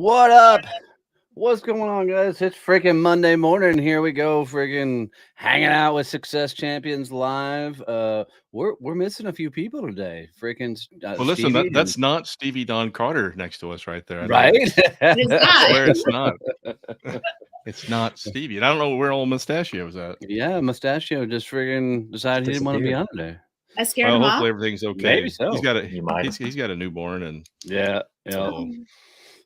What up? What's going on, guys? It's freaking Monday morning. Here we go, freaking hanging out with Success Champions live. We're missing a few people today. Freaking Well, listen, Stevie and that's not Stevie Don Carter next to us right there. I right. swear it's not. It's not Stevie. And I don't know where old Mustachio was at. Yeah, Mustachio just freaking decided he didn't want to be on today. I scared Well, him hopefully off. everything's okay. Maybe so. He's got You might. he's got a newborn, and Yeah. so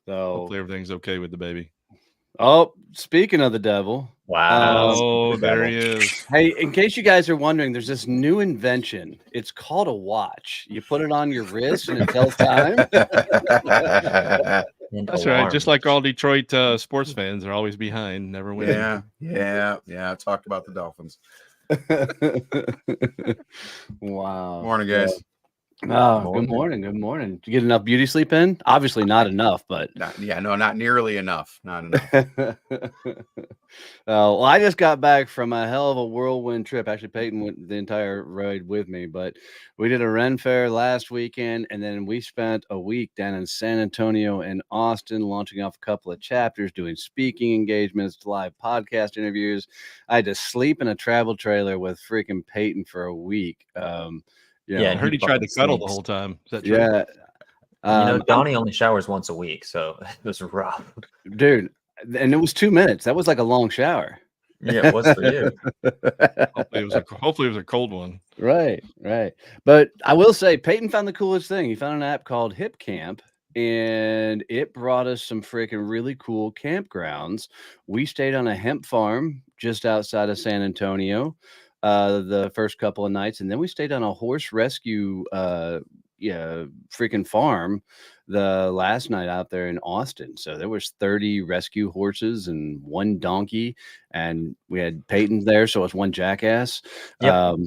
So, hopefully everything's okay with the baby. oh, speaking of the devil. Wow. Oh, there he is. Hey, in case you guys are wondering, there's this new invention. It's called a watch. You put it on your wrist and it tells time. That's right. Just like all Detroit sports fans, they're always behind, never winning. Yeah. I talked about the Dolphins. Wow. Morning, guys. Oh, good morning. Good morning. Did you get enough beauty sleep in? Obviously not enough, but Not nearly enough. Not enough. well, I just got back from a hell of a whirlwind trip. Actually, Peyton went the entire ride with me, but we did a Ren Fair last weekend, and then we spent a week down in San Antonio and Austin, launching off a couple of chapters, doing speaking engagements, live podcast interviews. I had to sleep in a travel trailer with freaking Peyton for a week. I heard he tried to cuddle the whole time. Is that true? Yeah. Donnie only showers once a week, so it was rough. Dude, and it was 2 minutes. That was like a long shower. Yeah, it was for you. Hopefully it was a cold one. Right. But I will say, Peyton found the coolest thing. He found an app called Hip Camp, and it brought us some freaking really cool campgrounds. We stayed on a hemp farm just outside of San Antonio the first couple of nights, and then we stayed on a horse rescue freaking farm the last night out there in Austin. So there was 30 rescue horses and 1 donkey, and we had Peyton there, so it was 1 jackass. Yep.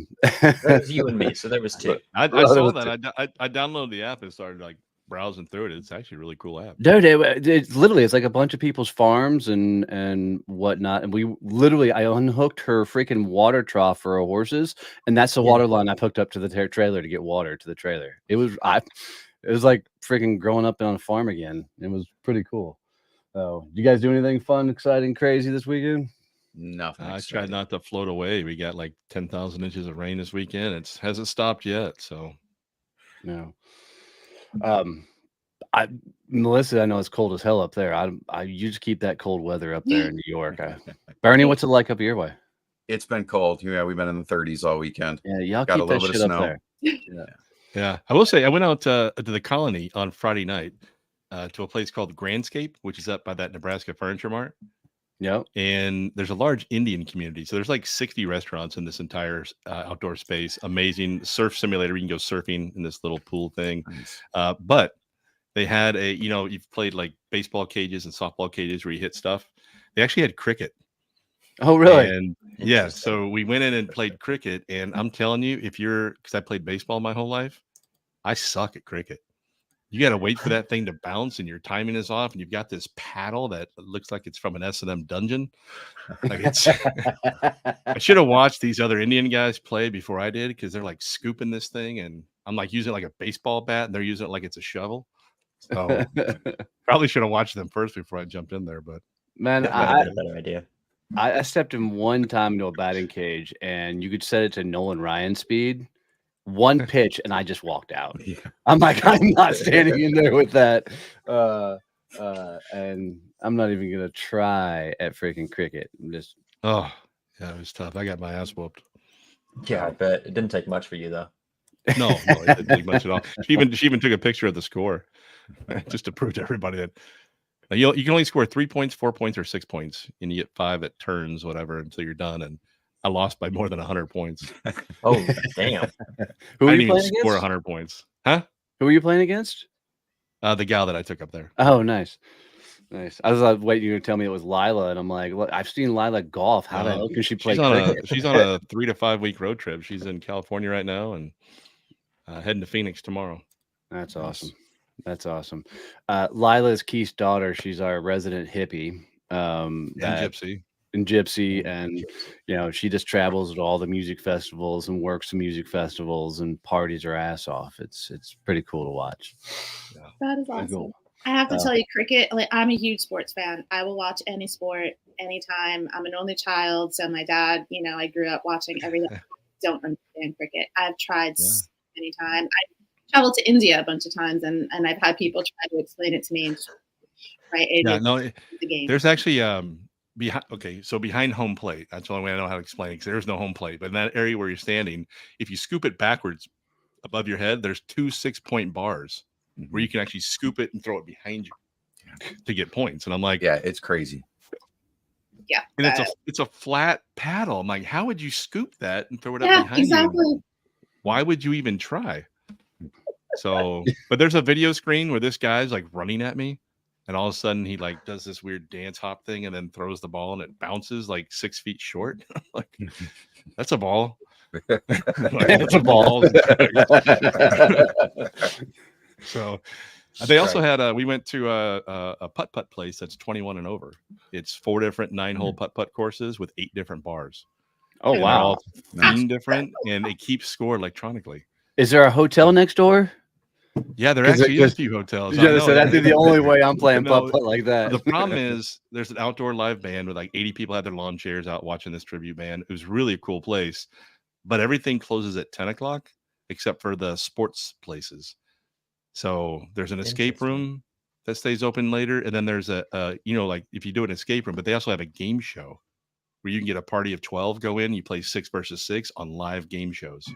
That was you and me, so there was 2. I saw that. I downloaded the app and started like browsing through it. It's actually a really cool app. Dude, it's literally, it's like a bunch of people's farms and whatnot. And I unhooked her freaking water trough for her horses, and that's the water line I've hooked up to the trailer to get water to the trailer. It was like freaking growing up on a farm again. It was pretty cool. So, you guys do anything fun, exciting, crazy this weekend? Nothing. I tried not to float away. We got like 10,000 inches of rain this weekend. It hasn't stopped yet. So, no. Melissa, I know it's cold as hell up there. You just keep that cold weather up there in New York. Bernie, what's it like up your way? It's been cold. Yeah, we've been in the 30s all weekend. Yeah, y'all Got keep a little that bit shit of up snow. there. yeah. I will say I went out to the Colony on Friday night to a place called Grandscape, which is up by that Nebraska Furniture Mart. Yep. And there's a large Indian community. So there's like 60 restaurants in this entire outdoor space. Amazing surf simulator. You can go surfing in this little pool thing. Nice. But they had you've played like baseball cages and softball cages where you hit stuff. They actually had cricket. Oh, really? And yeah, so we went in and played cricket. And I'm telling you, because I played baseball my whole life, I suck at cricket. You got to wait for that thing to bounce, and your timing is off, and you've got this paddle that looks like it's from an S&M dungeon. Like I should have watched these other Indian guys play before I did, because they're like scooping this thing, and I'm like using it like a baseball bat, and they're using it like it's a shovel. So probably should have watched them first before I jumped in there. But man, I had a better idea. I stepped in one time into a batting cage, and you could set it to Nolan Ryan speed. 1 pitch, and I just walked out. Yeah. I'm like, I'm not standing in there with that. And I'm not even gonna try at freaking cricket. I'm just it was tough. I got my ass whooped. Yeah, I bet it didn't take much for you though. No, it didn't take much at all. She even took a picture of the score just to prove to everybody that you can only score 3 points, 4 points, or 6 points, and you get 5 at turns, whatever, until you're done. And I lost by more than 100 points. Oh, damn. Who I are didn't you even playing score against? 100 points. Huh? Who are you playing against? The gal that I took up there. Oh, nice. I was waiting you to tell me it was Lila, and I'm like, look, I've seen Lila golf. How the hell can she play cricket? She's on a 3 to 5 week road trip. She's in California right now and heading to Phoenix tomorrow. That's awesome. That's awesome. Lila's Keith's daughter. She's our resident hippie. And gypsy. And gypsy, and she just travels to all the music festivals and works the music festivals and parties her ass off. It's pretty cool to watch. That is Pretty awesome. cool. I have to tell you, cricket, like, I'm a huge sports fan. I will watch any sport, anytime. I'm an only child, so my dad, I grew up watching everything. I don't understand cricket. I've tried so many times. I traveled to India a bunch of times, and I've had people try to explain it to me. And right, the game. There's actually behind home plate. That's the only way I know how to explain it, because there's no home plate. But in that area where you're standing, if you scoop it backwards above your head, there's 2 6-point bars where you can actually scoop it and throw it behind you to get points. And I'm like, yeah, it's crazy. Yeah, and it's a flat paddle. I'm like, how would you scoop that and throw it up behind you? Why would you even try? So, but there's a video screen where this guy's like running at me, and all of a sudden he like does this weird dance hop thing and then throws the ball and it bounces like 6 feet short. Like, that's a ball. That's a ball. So they also had we went to a putt place that's 21 and over. It's 4 different 9-hole putt courses with 8 different bars. Oh, and wow. They're all themed different, and it keeps score electronically. Is there a hotel next door? Yeah, there actually is a few hotels. Yeah, so that'd be the only way I'm playing putt like that. The problem is there's an outdoor live band with like 80 people had their lawn chairs out watching this tribute band. It was really a cool place, but everything closes at 10 o'clock except for the sports places. So there's an escape room that stays open later, and then there's a like if you do an escape room, but they also have a game show where you can get a party of 12 go in. You play 6 versus 6 on live game shows.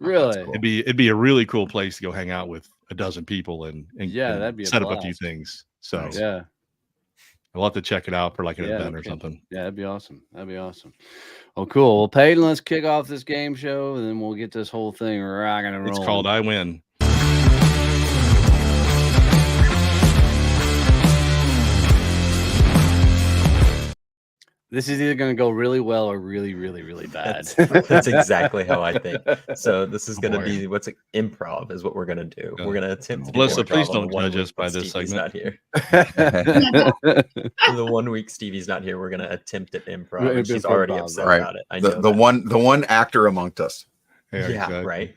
Really? Cool. It'd be a really cool place to go hang out with a dozen people and that'd be set up a few things. So yeah, we'll have to check it out for like an event or something. Yeah, that'd be awesome. Oh, cool. Well, Peyton, let's kick off this game show, and then we'll get this whole thing rocking and rolling. It's called I Win. This is either going to go really well or really, really, really bad. That's exactly how I think. So this is going to be improv is what we're going to do. Yeah. We're going to attempt to. Melissa, please don't judge us by this segment. Not here. The 1 week Stevie's not here, we're going to attempt at improv. And she's already upset about it. I know the one actor amongst us. Yeah, exactly. Right.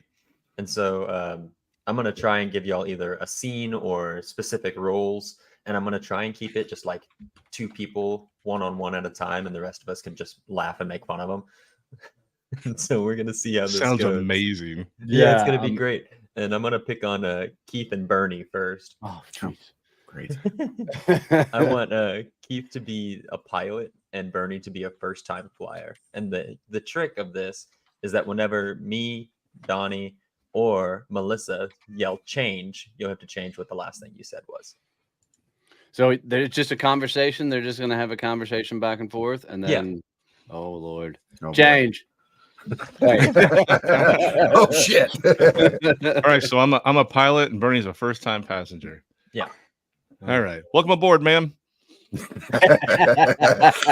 And so I'm going to try and give y'all either a scene or specific roles. And I'm going to try and keep it just like 2 people one-on-one at a time, and the rest of us can just laugh and make fun of them. And so we're going to see how this sounds goes. Amazing. Yeah, it's going to be great. And I'm going to pick on Keith and Bernie first. Oh, jeez. Great. I want Keith to be a pilot and Bernie to be a first-time flyer. And the trick of this is that whenever me, Donnie, or Melissa yell change, you'll have to change what the last thing you said was. So there's just a conversation. They're just going to have a conversation back and forth, and then, oh Lord, change. Oh shit! All right, so I'm a pilot, and Bernie's a first-time passenger. Yeah. All right, welcome aboard, ma'am.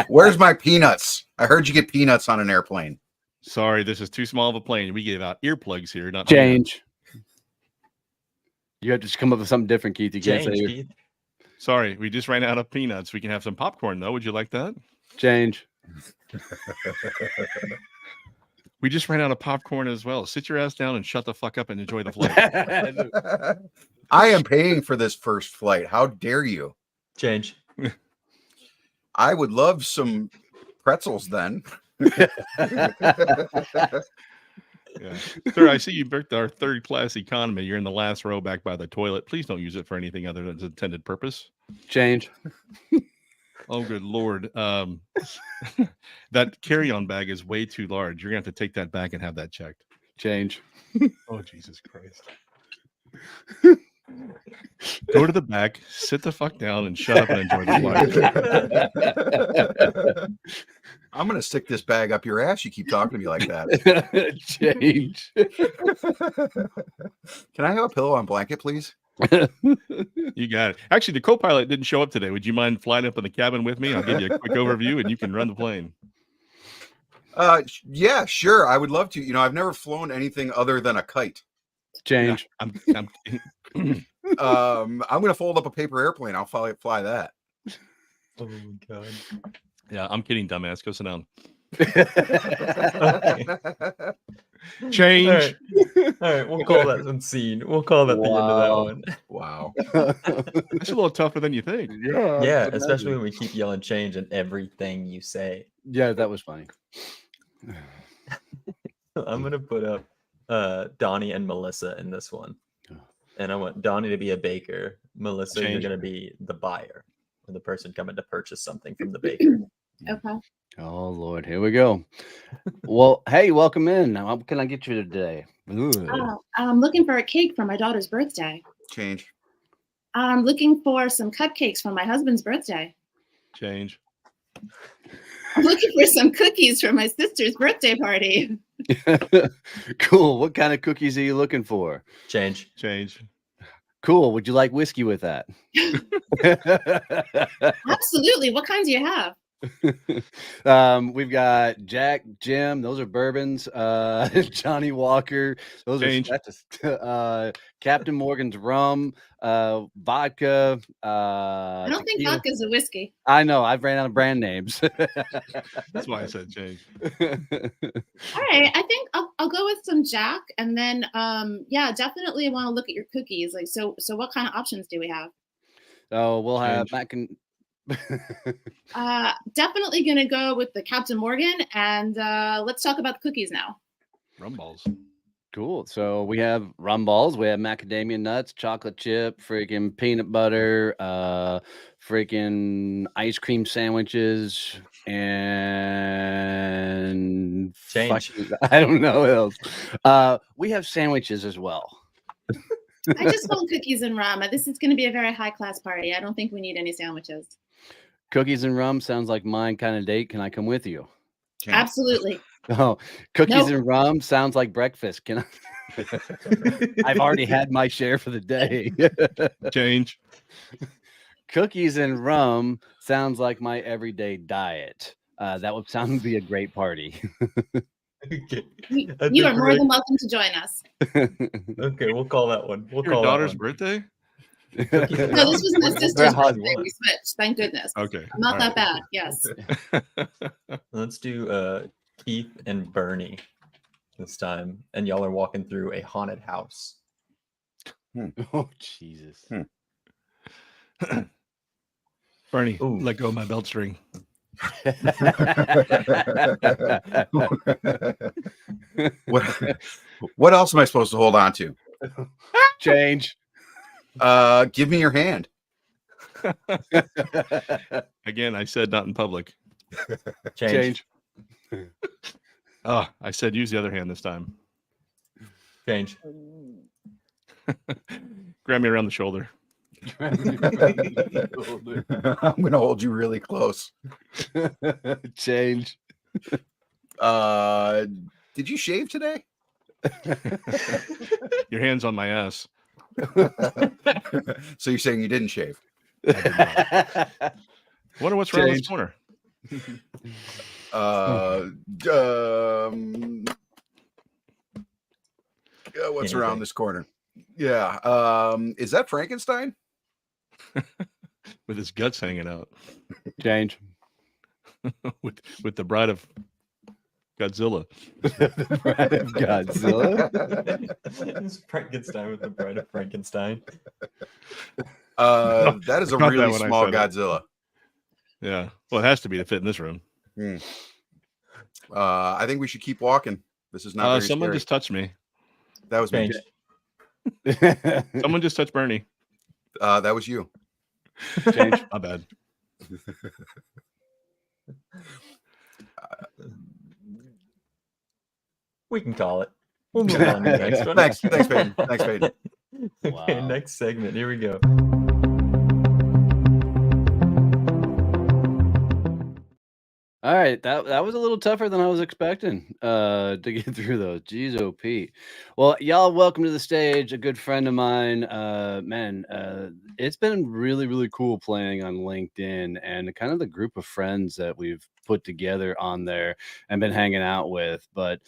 Where's my peanuts? I heard you get peanuts on an airplane. Sorry, this is too small of a plane. We give out earplugs here, not change. You have to just come up with something different, Keith. You can't say Keith. Sorry, we just ran out of peanuts. We can have some popcorn, though. Would you like that? Change. We just ran out of popcorn as well. Sit your ass down and shut the fuck up and enjoy the flight. I am paying for this first flight. How dare you? Change. I would love some pretzels then. Yeah. Sir, I see you booked our 3rd class economy. You're in the last row back by the toilet. Please don't use it for anything other than its intended purpose. Change. Oh, good Lord. That carry-on bag is way too large. You're going to have to take that back and have that checked. Change. Oh, Jesus Christ. Go to the back, sit the fuck down, and shut up and enjoy the flight. I'm going to stick this bag up your ass. You keep talking to me like that. Change. Can I have a pillow and blanket, please? You got it. Actually, the co-pilot didn't show up today. Would you mind flying up in the cabin with me? I'll give you a quick overview, and you can run the plane. Yeah, sure. I would love to. You know, I've never flown anything other than a kite. Change. Yeah, I'm going to fold up a paper airplane. I'll fly that. Oh my God. Yeah, I'm kidding, dumbass. Go sit down. Change. All right, we'll call that one scene. We'll call that the end of that one. Wow. That's a little tougher than you think. Yeah, especially when we keep yelling change in everything you say. Yeah, that was funny. I'm gonna put up Donnie and Melissa in this one. And I want Donnie to be a baker. Melissa, you're Change. gonna be the buyer or the person coming to purchase something from the baker. Okay. Oh Lord, here we go. Well, hey, welcome in. Now, what can I get you today? Ooh. I'm looking for a cake for my daughter's birthday. Change. I'm looking for some cupcakes for my husband's birthday. Change. I'm looking for some cookies for my sister's birthday party. Cool. What kind of cookies are you looking for? Change. Change. Cool. Would you like whiskey with that? Absolutely. What kinds do you have? We've got Jack, Jim, those are bourbons. Johnny Walker, those Change. are Captain Morgan's rum, vodka. I don't think tequila. vodka's a whiskey. I know, I've ran out of brand names. That's why I said change. All right, I think I'll go with some Jack, and then yeah, definitely want to look at your cookies. Like, so what kind of options do we have? Oh, we'll have Change. Mac and Definitely gonna go with the Captain Morgan, and let's talk about the cookies now. Rum balls. Cool. So we have rum balls, we have macadamia nuts, chocolate chip, freaking peanut butter, freaking ice cream sandwiches, and Change. I don't know what else. We have sandwiches as well. I just want cookies and rum. This is going to be a very high class party. I don't think we need any sandwiches. Cookies and rum sounds like mine kind of date. Can I come with you? Change. Absolutely. Oh, cookies Nope. and rum sounds like breakfast. Can I? I've already had my share for the day. Change. Cookies and rum sounds like my everyday diet. That would sound to be a great party. Okay. You are more than welcome to join us. Okay, we'll call that one. We'll Your call daughter's that one. birthday? No, this was my sister's hard birthday. one. We switched. Thank goodness. Okay. Not all that right. bad. Yes. Let's do Keith and Bernie this time, and y'all are walking through a haunted house. Oh Jesus! Bernie, Ooh. let go of my belt string. What else am I supposed to hold on to? Change. Give me your hand. Again, I said not in public. Change. Oh, I said use the other hand this time. Change. Grab me around the shoulder. I'm gonna hold you really close. Change. Did you shave today? Your hand's on my ass. So you're saying you didn't shave? Wonder what's around this Change. corner. What's Anything. around this corner? Yeah. Is that Frankenstein? With his guts hanging out. Change. with the bride of Godzilla. Bride of Godzilla. It's Frankenstein with the bride of Frankenstein. That is a I caught that really when I small said it. Godzilla. Yeah. Well, it has to be to fit in this room. I think we should keep walking. This is not very Someone scary. just touched me. That was me. Change. Someone just touched Bernie. That was you. Change. My bad. We can call it. We'll move on to the next one. Thanks, Peyton. Thanks, Peyton. Okay, Wow. next segment. Here we go. All right, that was a little tougher than I was expecting to get through those. Jeez, oh Pete. Well, y'all, welcome to the stage. A good friend of mine, it's been really, really cool playing on LinkedIn, and kind of the group of friends that we've put together on there and been hanging out with. But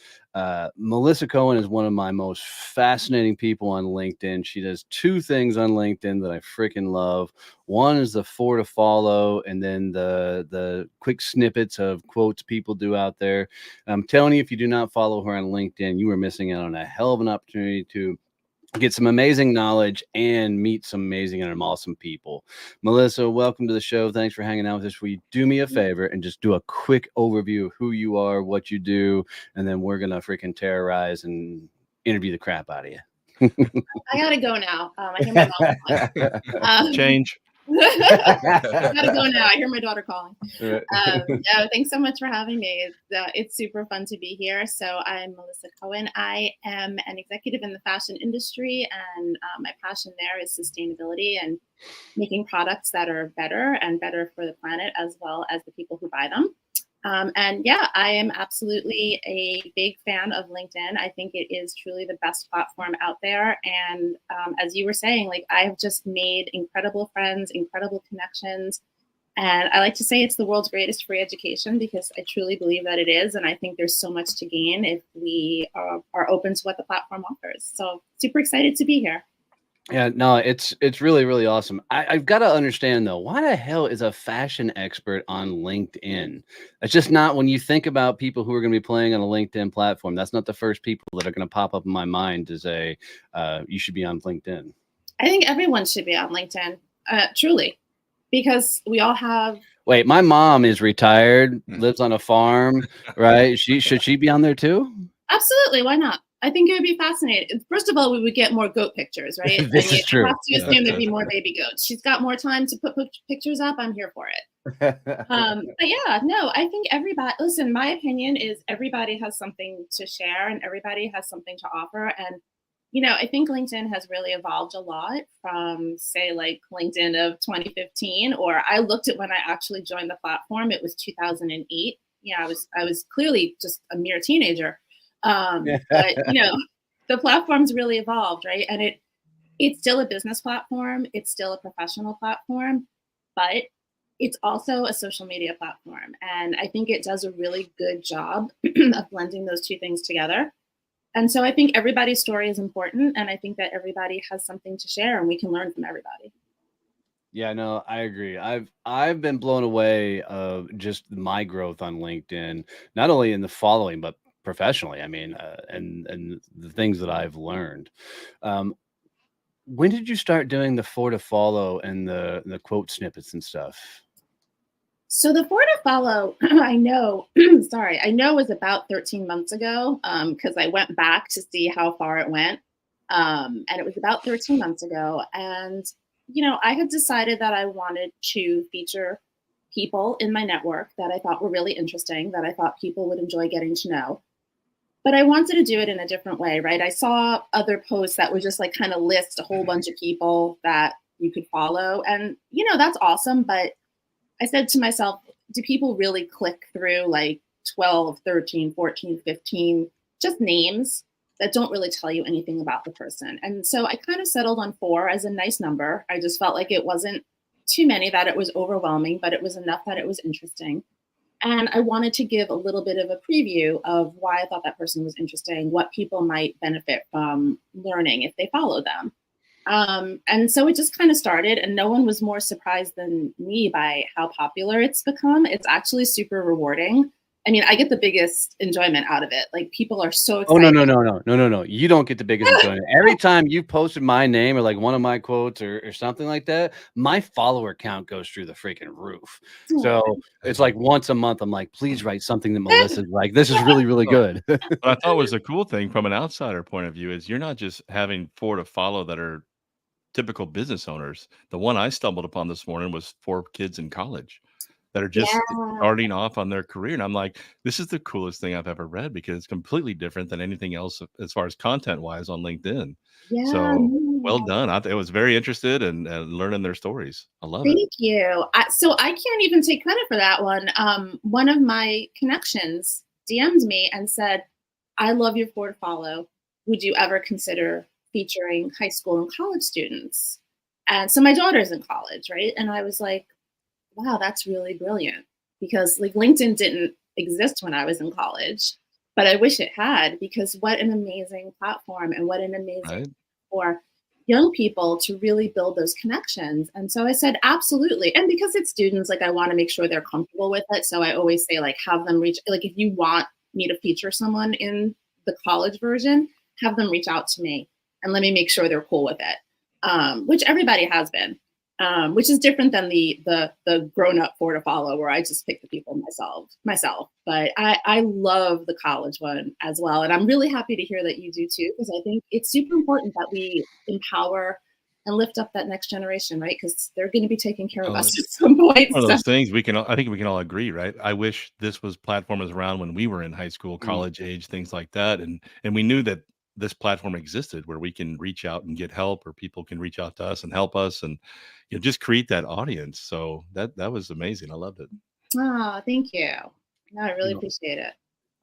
Melissa Cohen is one of my most fascinating people on LinkedIn. She does two things on LinkedIn that I freaking love. One is the 4 to follow, and then the quick snippets of quotes people do out there. I'm telling you, if you do not follow her on LinkedIn, you are missing out on a hell of an opportunity to get some amazing knowledge and meet some amazing and awesome people. Melissa, welcome to the show. Thanks for hanging out with us. Will you do me a favor and just do a quick overview of who you are, what you do, and then we're gonna freaking terrorize and interview the crap out of you. I gotta go now. I hear my mom calling. Change. I gotta go now. I hear my daughter calling. No, thanks so much for having me. It's super fun to be here. So I'm Melissa Cohen. I am an executive in the fashion industry, and my passion there is sustainability and making products that are better and better for the planet as well as the people who buy them. And yeah, I am absolutely a big fan of LinkedIn. I think it is truly the best platform out there. And as you were saying, like, I have just made incredible friends, incredible connections. And I like to say it's the world's greatest free education, because I truly believe that it is. And I think there's so much to gain if we are open to what the platform offers. So super excited to be here. Yeah, no, it's really, really awesome. I've got to understand though, why the hell is a fashion expert on LinkedIn? It's just not, when you think about people who are going to be playing on a LinkedIn platform, that's not the first people that are going to pop up in my mind to say, you should be on LinkedIn. I think everyone should be on LinkedIn, truly, because we all have. Wait, my mom is retired, lives on a farm, right? Should she be on there too? Absolutely. Why not? I think it would be fascinating. First of all, we would get more goat pictures, right? This is true. You have to assume there'd be more baby goats. She's got more time to put pictures up. I'm here for it. But yeah, no, I think everybody, listen, my opinion is everybody has something to share and everybody has something to offer. And, you know, I think LinkedIn has really evolved a lot from, say, like LinkedIn of 2015, or I looked at when I actually joined the platform, it was 2008. Yeah, I was clearly just a mere teenager. But you know, the platform's really evolved, right? And it's still a business platform, it's still a professional platform, but it's also a social media platform. And I think it does a really good job of blending those two things together. And so I think everybody's story is important, and I think that everybody has something to share, and we can learn from everybody. Yeah, no, I agree. I've been blown away of just my growth on LinkedIn, not only in the following, but professionally. I mean, and the things that I've learned. When did you start doing the 4 to follow and the quote snippets and stuff? So the 4 to follow, I know, sorry, I know was about 13 months ago, because I went back to see how far it went. And it was about 13 months ago. And, you know, I had decided that I wanted to feature people in my network that I thought were really interesting, that I thought people would enjoy getting to know. But I wanted to do it in a different way, right? I saw other posts that would just like kind of list a whole bunch of people that you could follow. And, you know, that's awesome. But I said to myself, do people really click through like 12, 13, 14, 15, just names that don't really tell you anything about the person? And so I kind of settled on 4 as a nice number. I just felt like it wasn't too many, that it was overwhelming, but it was enough that it was interesting. And I wanted to give a little bit of a preview of why I thought that person was interesting, what people might benefit from learning if they follow them. And so it just kind of started, and no one was more surprised than me by how popular it's become. It's actually super rewarding. I mean, I get the biggest enjoyment out of it. Like, people are so excited. Oh, no. You don't get the biggest enjoyment. Every time you posted my name or like one of my quotes or something like that, my follower count goes through the freaking roof. So it's like once a month, I'm like, please write something that Melissa's like, this is really, really good. What I thought was a cool thing from an outsider point of view is you're not just having 4 to follow that are typical business owners. The one I stumbled upon this morning was 4 kids in college that are just starting off on their career. And I'm like, this is the coolest thing I've ever read, because it's completely different than anything else as far as content wise on LinkedIn. Yeah. So well done. I was very interested in learning their stories. I love it. Thank you. So I can't even take credit for that one. One of my connections DM'd me and said, I love your 4 to follow. Would you ever consider featuring high school and college students? And so my daughter's in college, right? And I was like, wow, that's really brilliant, because like LinkedIn didn't exist when I was in college, but I wish it had, because what an amazing platform and what an amazing Right. for young people to really build those connections. And so I said, absolutely. And because it's students, like I want to make sure they're comfortable with it. So I always say, like, have them reach, like, if you want me to feature someone in the college version, have them reach out to me and let me make sure they're cool with it. Which everybody has been, which is different than the grown-up 4 to follow, where I just pick the people myself. But I love the college one as well. And I'm really happy to hear that you do too, because I think it's super important that we empower and lift up that next generation, right? Because they're going to be taking care of us at some point. One of those things I think we can all agree, right? I wish this platform was around when we were in high school, college age, things like that. And we knew that this platform existed where we can reach out and get help, or people can reach out to us and help us, and just create that audience. So that was amazing. I loved it. Oh, thank you. No, I really appreciate it.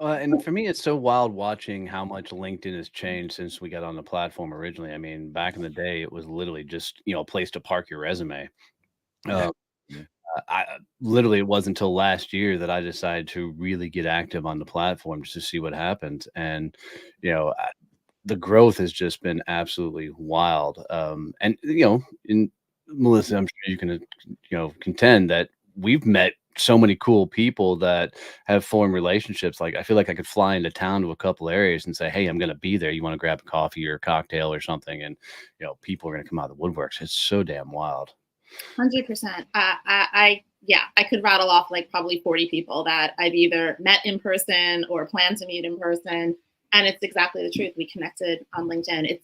And for me, it's so wild watching how much LinkedIn has changed since we got on the platform originally. I mean, back in the day, it was literally just, a place to park your resume. I literally, it wasn't until last year that I decided to really get active on the platform just to see what happened. And, the growth has just been absolutely wild. And, in Melissa, I'm sure you can, contend that we've met so many cool people that have formed relationships. Like, I feel like I could fly into town to a couple areas and say, hey, I'm going to be there. You want to grab a coffee or a cocktail or something? And, people are going to come out of the woodworks. It's so damn wild. 100%. I could rattle off like probably 40 people that I've either met in person or plan to meet in person. And it's exactly the truth. We connected on LinkedIn.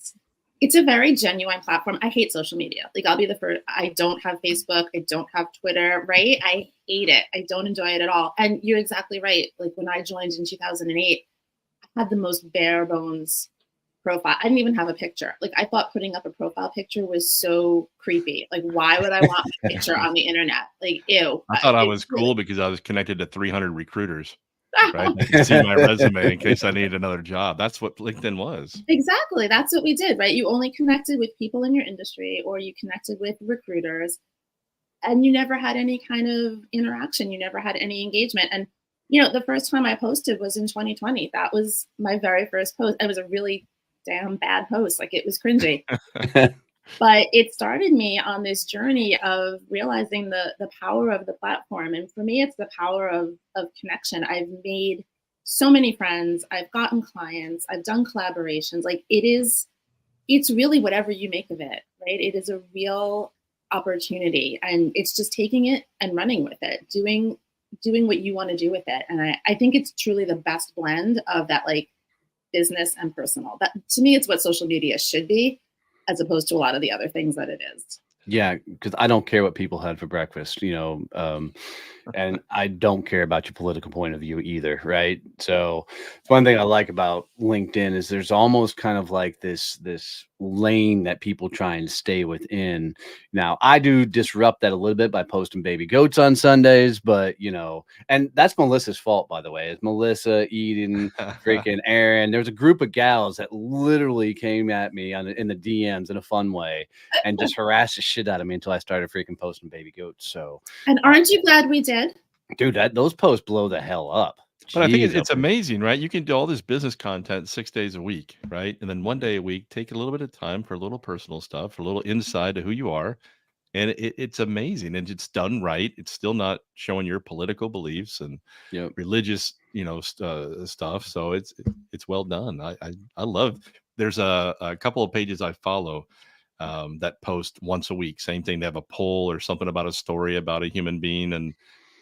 It's a very genuine platform. I hate social media. Like, I'll be the first. I don't have Facebook. I don't have Twitter, right? I hate it. I don't enjoy it at all. And you're exactly right. Like, when I joined in 2008, I had the most bare bones profile. I didn't even have a picture. Like, I thought putting up a profile picture was so creepy. Like, why would I want a picture on the internet? Like, ew. I thought I was cool because I was connected to 300 recruiters. Right? They could see my resume in case I needed another job. That's what LinkedIn was. Exactly. That's what we did, right? You only connected with people in your industry, or you connected with recruiters, and you never had any kind of interaction. You never had any engagement. And, the first time I posted was in 2020. That was my very first post. It was a really damn bad post. Like, it was cringy. But it started me on this journey of realizing the power of the platform. And for me, it's the power of connection. I've made so many friends. I've gotten clients. I've done collaborations. Like, it's really whatever you make of it, right? It is a real opportunity. And it's just taking it and running with it, doing what you want to do with it. And I think it's truly the best blend of that, like, business and personal. That, to me, it's what social media should be, as opposed to a lot of the other things that it is. Yeah, because I don't care what people had for breakfast, and I don't care about your political point of view either, right? So one thing I like about LinkedIn is there's almost kind of like this lane that people try and stay within. Now, I do disrupt that a little bit by posting baby goats on Sundays, but and that's Melissa's fault, by the way. It's Melissa, Eden, freaking Aaron. There's a group of gals that literally came at me in the DMs in a fun way and just harassed the shit out of me until I started freaking posting baby goats. So, and aren't you glad we did? Dude, those posts blow the hell up. But I think it's amazing, right? You can do all this business content 6 days a week, right? And then 1 day a week, take a little bit of time for a little personal stuff, a little insight to who you are. And it's amazing. And it's done right. It's still not showing your political beliefs and religious, stuff. So it's well done. I love, there's a couple of pages I follow that post once a week. Same thing. They have a poll or something about a story about a human being. And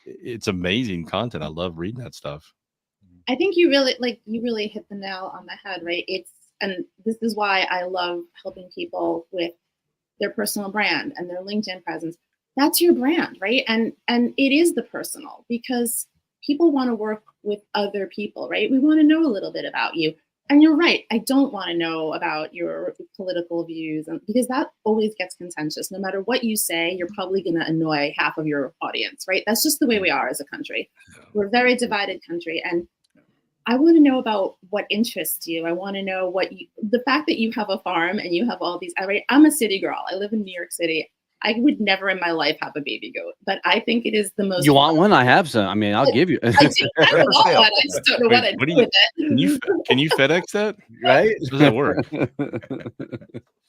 it's amazing content. I love reading that stuff. I think you really hit the nail on the head, right? And this is why I love helping people with their personal brand and their LinkedIn presence. That's your brand, right? And it is the personal, because people want to work with other people, right? We want to know a little bit about you. And you're right. I don't want to know about your political views, because that always gets contentious. No matter what you say, you're probably going to annoy half of your audience, right? That's just the way we are as a country. We're a very divided country. And I want to know about what interests you. I want to know the fact that you have a farm and you have all these, I'm a city girl. I live in New York City. I would never in my life have a baby goat, but I think it is the most. You want one? I have some. I mean, I'll give you. I do. I want one. I just don't know what I do with it. Can you FedEx that? Right? How does that work?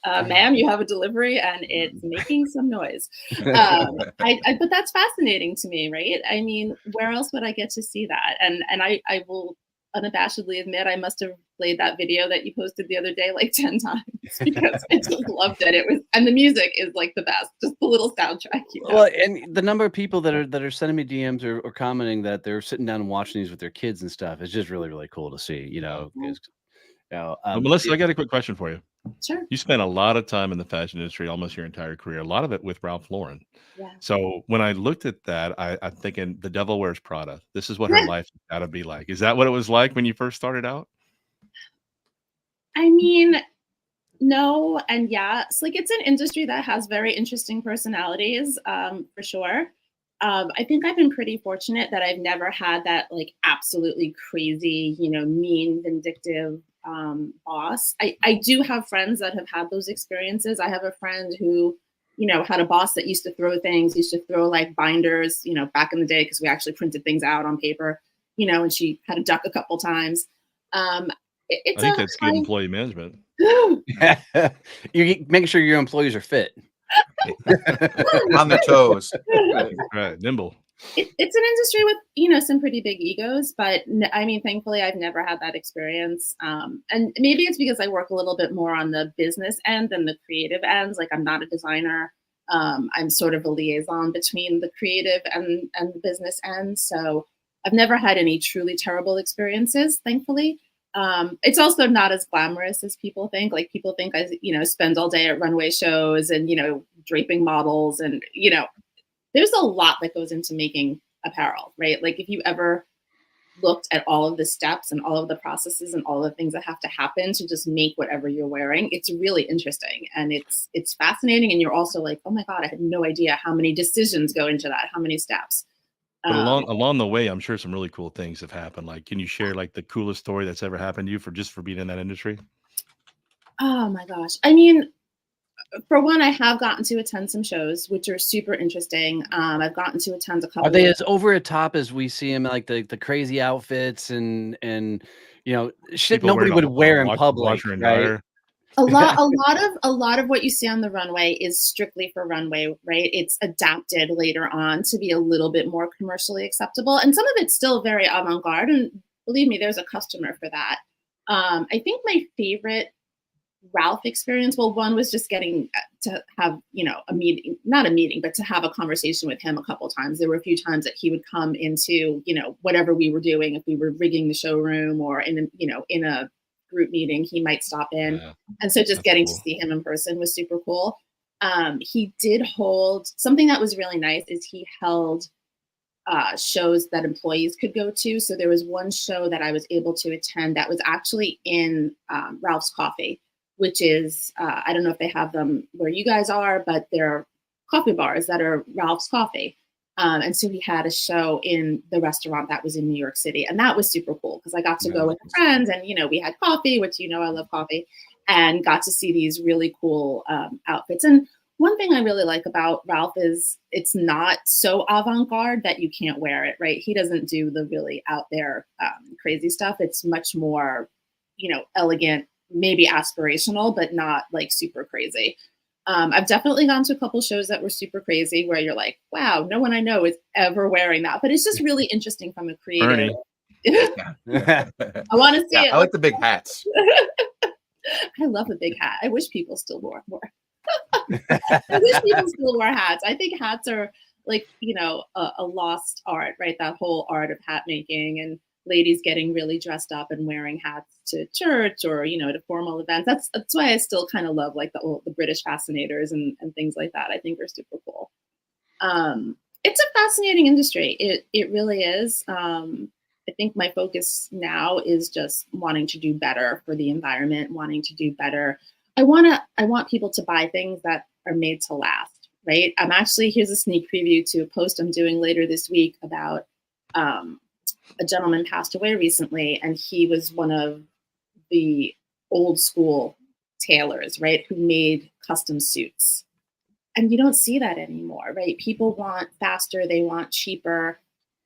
Ma'am, you have a delivery and it's making some noise. But that's fascinating to me, right? I mean, where else would I get to see that? And I will unabashedly admit I must have played that video that you posted the other day like 10 times because I just loved it. And the music is like the best, just the little soundtrack. Well, and the number of people that are sending me DMs or commenting that they're sitting down and watching these with their kids and stuff is just really, really cool to see, Melissa, I got a quick question for you. Sure. You spent a lot of time in the fashion industry, almost your entire career, a lot of it with Ralph Lauren. Yeah. So when I looked at that, I'm thinking The Devil Wears Prada. This is what her life has got to be like. Is that what it was like when you first started out? I mean, no and yes. Like, it's an industry that has very interesting personalities, for sure. I think I've been pretty fortunate that I've never had that like absolutely crazy, mean, vindictive boss. I do have friends that have had those experiences. I have a friend who, had a boss that used to throw like binders, back in the day, because we actually printed things out on paper, and she had to duck a couple times. I think that's good employee management. You're making sure your employees are fit. On the toes. Right, nimble. It's an industry with, some pretty big egos, but I mean, thankfully, I've never had that experience. And maybe it's because I work a little bit more on the business end than the creative ends. Like, I'm not a designer. I'm sort of a liaison between the creative and the business end. So I've never had any truly terrible experiences, thankfully. It's also not as glamorous as people think. Like, people think I, spend all day at runway shows and, draping models and, there's a lot that goes into making apparel, right? Like, if you ever looked at all of the steps and all of the processes and all the things that have to happen to just make whatever you're wearing, it's really interesting and it's fascinating. And you're also like, oh my God, I had no idea how many decisions go into that, how many steps. But along the way, I'm sure some really cool things have happened. Like, can you share like the coolest story that's ever happened to you for being in that industry? Oh my gosh. I mean, for one, I have gotten to attend some shows, which are super interesting. I've gotten to attend a couple. Are they as over the top as we see them, like the crazy outfits and shit People nobody would wear in public, washer and right? dryer. A lot of what you see on the runway is strictly for runway, right? It's adapted later on to be a little bit more commercially acceptable, and some of it's still very avant-garde. And believe me, there's a customer for that. I think my favorite Ralph experience, well, one was just getting to have, a meeting, not a meeting, but to have a conversation with him a couple times. There were a few times that he would come into, whatever we were doing, if we were rigging the showroom or in a group meeting, he might stop in. Yeah, and so just getting cool to see him in person was super cool. He did hold something that was really nice is he held shows that employees could go to. So there was one show that I was able to attend that was actually in Ralph's Coffee, which is, I don't know if they have them where you guys are, but they're coffee bars that are Ralph's Coffee. And so he had a show in the restaurant that was in New York City. And that was super cool because I got to go with friends and, we had coffee, which, I love coffee, and got to see these really cool outfits. And one thing I really like about Ralph is it's not so avant-garde that you can't wear it, right? He doesn't do the really out there crazy stuff. It's much more, elegant, maybe aspirational, but not like super crazy. I've definitely gone to a couple shows that were super crazy where you're like, wow, no one I know is ever wearing that. But it's just really interesting from a creative. I want to see it. I like the big hats. I love a big hat. I wish people still wore more. I wish people still wore hats. I think hats are like, a lost art, right? That whole art of hat making and ladies getting really dressed up and wearing hats to church or, to formal events. That's why I still kind of love like the British fascinators and things like that. I think are super cool. It's a fascinating industry. It really is. I think my focus now is just wanting to do better for the environment, wanting to do better. I want people to buy things that are made to last, right? Here's a sneak preview to a post I'm doing later this week about a gentleman passed away recently, and he was one of the old school tailors, right, who made custom suits. And you don't see that anymore, right? People want faster, they want cheaper,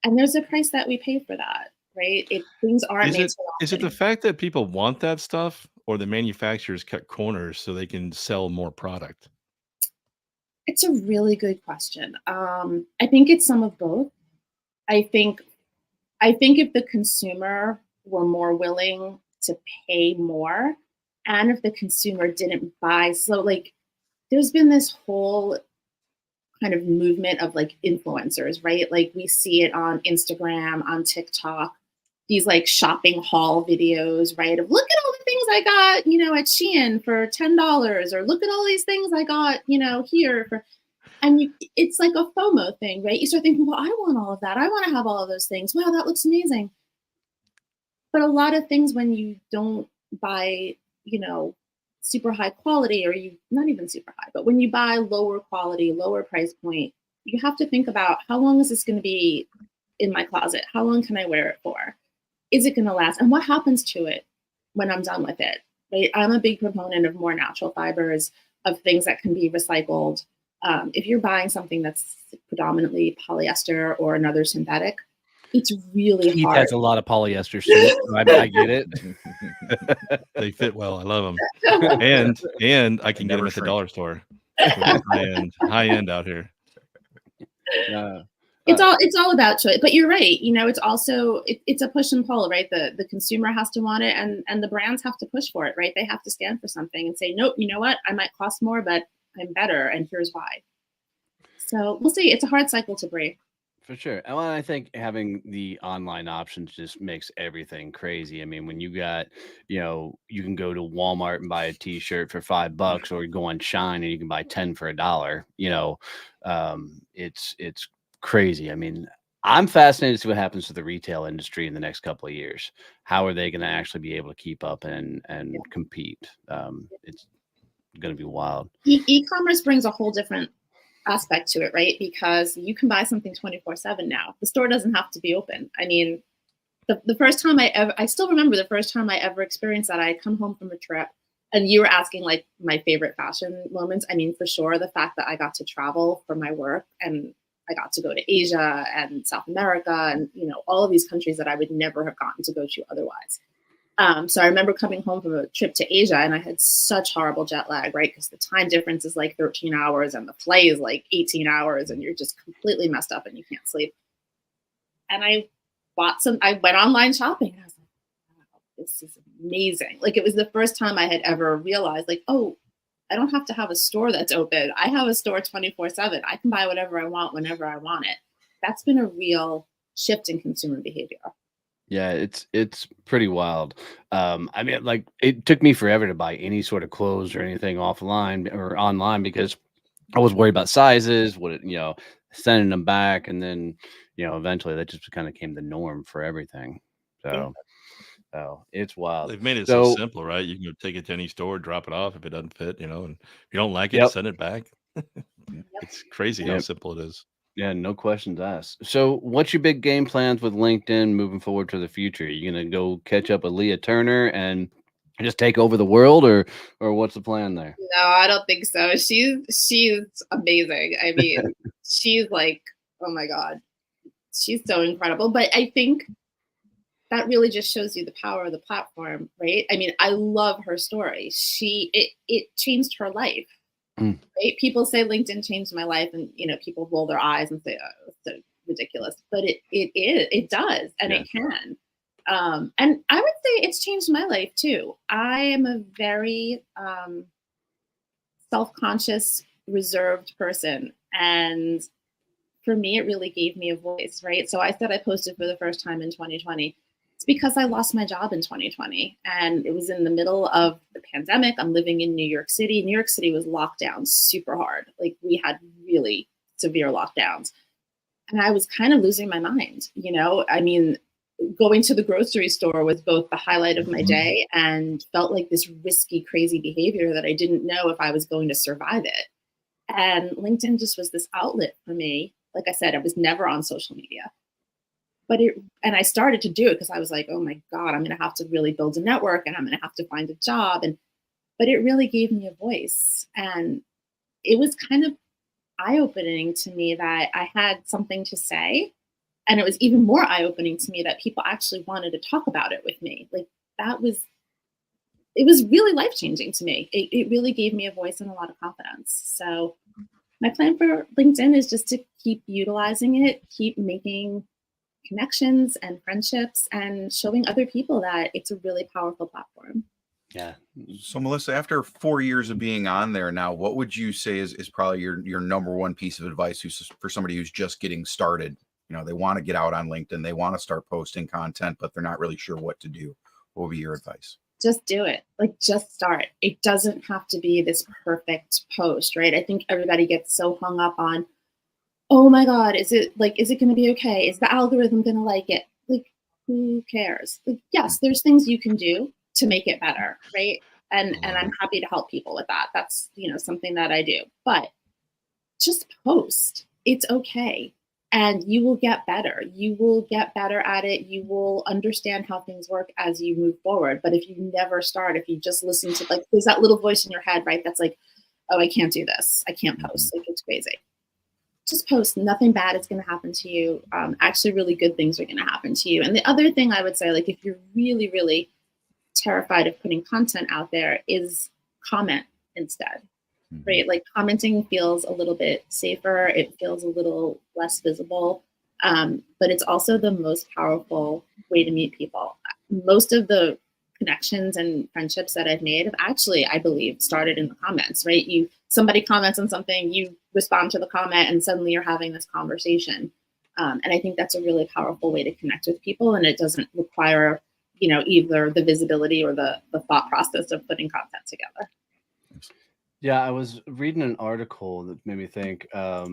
and there's a price that we pay for that, right? Things aren't Is made it to is last it the anymore. fact that people want that stuff, or the manufacturers cut corners so they can sell more product? It's a really good question. I think it's some of both. I think I think if the consumer were more willing to pay more, and if the consumer didn't buy, so like there's been this whole kind of movement of like influencers, right? Like we see it on Instagram, on TikTok, these like shopping haul videos, right? Of look at all the things I got, at Shein for $10, or look at all these things I got, here for, and it's like a FOMO thing, right? You start thinking, well, I want all of that. I want to have all of those things. Wow, that looks amazing. But a lot of things when you don't buy, super high quality, or you not even super high, but when you buy lower quality, lower price point, you have to think about how long is this going to be in my closet? How long can I wear it for? Is it going to last? And what happens to it when I'm done with it? Right? I'm a big proponent of more natural fibers, of things that can be recycled. If you're buying something that's predominantly polyester or another synthetic, it's really Keith hard. has a lot of polyester suits. So I get it. They fit well. I love them, and I can get never them at the shrink. dollar store. Which is high end out here. It's all about choice. But you're right. It's also it's a push and pull, right? The consumer has to want it, and the brands have to push for it, right? They have to stand for something and say, nope, you know what? I might cost more, but I'm better, and here's why. So we'll see. It's a hard cycle to break. For sure. And I think having the online options just makes everything crazy. I mean, when you got, you can go to Walmart and buy a t-shirt for $5, or you go on Shine and you can buy 10 for $1. It's crazy. I mean, I'm fascinated to see what happens to the retail industry in the next couple of years. How are they going to actually be able to keep up and compete? It's going to be wild. E-commerce brings a whole different aspect to it, right? Because you can buy something 24/7 now. The store doesn't have to be open. I mean, the first time I still remember the first time I ever experienced that. I had come home from a trip, and you were asking like my favorite fashion moments. I mean, for sure, the fact that I got to travel for my work, and I got to go to Asia and South America, and all of these countries that I would never have gotten to go to otherwise. So I remember coming home from a trip to Asia, and I had such horrible jet lag, right? Because the time difference is like 13 hours and the flight is like 18 hours, and you're just completely messed up and you can't sleep. And I went online shopping, and I was like, wow, this is amazing. Like, it was the first time I had ever realized, like, oh, I don't have to have a store that's open. I have a store 24/7. I can buy whatever I want whenever I want it. That's been a real shift in consumer behavior. Yeah, it's pretty wild. I mean, like, it took me forever to buy any sort of clothes or anything offline or online, because I was worried about sizes, sending them back, and then eventually that just kind of became the norm for everything. So, it's wild. They've made it so simple, right? You can go take it to any store, drop it off if it doesn't fit, and if you don't like it, send it back. It's crazy how simple it is. Yeah, no questions asked. So, what's your big game plans with LinkedIn moving forward to the future? Are you gonna go catch up with Leah Turner and just take over the world, or what's the plan there? No, I don't think so. She's amazing. I mean, she's like, oh my God, she's so incredible. But I think that really just shows you the power of the platform, right? I mean, I love her story. It changed her life. Right? People say LinkedIn changed my life, and people roll their eyes and say, "Oh, it's so ridiculous," but it does, and it can. And I would say it's changed my life too. I am a very self-conscious, reserved person, and for me, it really gave me a voice. Right? So I said I posted for the first time in 2020. It's because I lost my job in 2020, and it was in the middle of the pandemic. I'm living in New York City. New York City was locked down super hard. Like, we had really severe lockdowns, and I was kind of losing my mind. I mean, going to the grocery store was both the highlight of my day and felt like this risky, crazy behavior that I didn't know if I was going to survive it. And LinkedIn just was this outlet for me. Like I said, I was never on social media. And I started to do it because I was like, oh my God, I'm going to have to really build a network, and I'm going to have to find a job. But it really gave me a voice. And it was kind of eye-opening to me that I had something to say. And it was even more eye-opening to me that people actually wanted to talk about it with me. Like it was really life-changing to me. It really gave me a voice and a lot of confidence. So my plan for LinkedIn is just to keep utilizing it, keep making connections and friendships, and showing other people that it's a really powerful platform. Yeah. So Melissa, after 4 years of being on there now, what would you say is probably your number one piece of advice for somebody who's just getting started? You know, they want to get out on LinkedIn, they want to start posting content, but they're not really sure what to do. What would be your advice? Just do it. Like, just start. It doesn't have to be this perfect post, right? I think everybody gets so hung up on, oh my God, is it going to be okay? Is the algorithm going to like it? Like, who cares? Like, yes, there's things you can do to make it better, right? And I'm happy to help people with that. That's, something that I do. But just post. It's okay. And you will get better. You will get better at it. You will understand how things work as you move forward. But if you never start, if you just listen to, like, there's that little voice in your head, right? That's like, oh, I can't do this. I can't post. Like, it's crazy. Just post. Nothing bad is going to happen to you. Actually, really good things are going to happen to you. And the other thing I would say, like, if you're really, really terrified of putting content out there, is comment instead. Right? Like, commenting feels a little bit safer. It feels a little less visible. But it's also the most powerful way to meet people. Most of the connections and friendships that I've made have actually, I believe, started in the comments, right? Somebody comments on something, you respond to the comment, and suddenly you're having this conversation. And I think that's a really powerful way to connect with people. And it doesn't require, either the visibility or the thought process of putting content together. Yeah, I was reading an article that made me think. I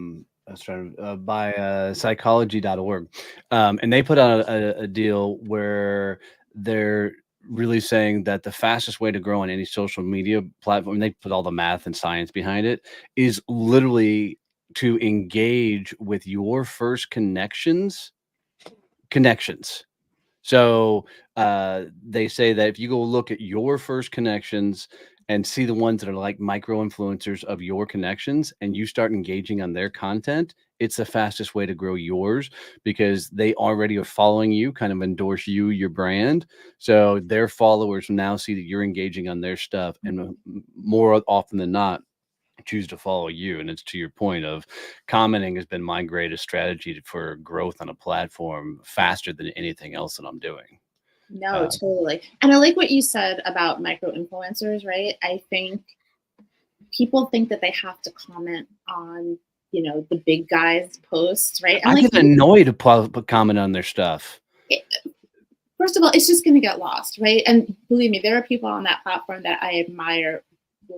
was trying to by psychology.org, and they put out a deal where they're really saying that the fastest way to grow on any social media platform, they put all the math and science behind it, is literally to engage with your first connections. So they say that if you go look at your first connections and see the ones that are like micro influencers of your connections, and you start engaging on their content, it's the fastest way to grow yours, because they already are following you, kind of endorse you, your brand. So their followers now see that you're engaging on their stuff, and more often than not, choose to follow you. And it's to your point of commenting has been my greatest strategy for growth on a platform, faster than anything else that I'm doing. No, totally. And I like what you said about micro influencers, right? I think people think that they have to comment on, the big guys' posts, right? And I get annoyed to put comment on their stuff. First of all, it's just going to get lost, right? And believe me, there are people on that platform that I admire.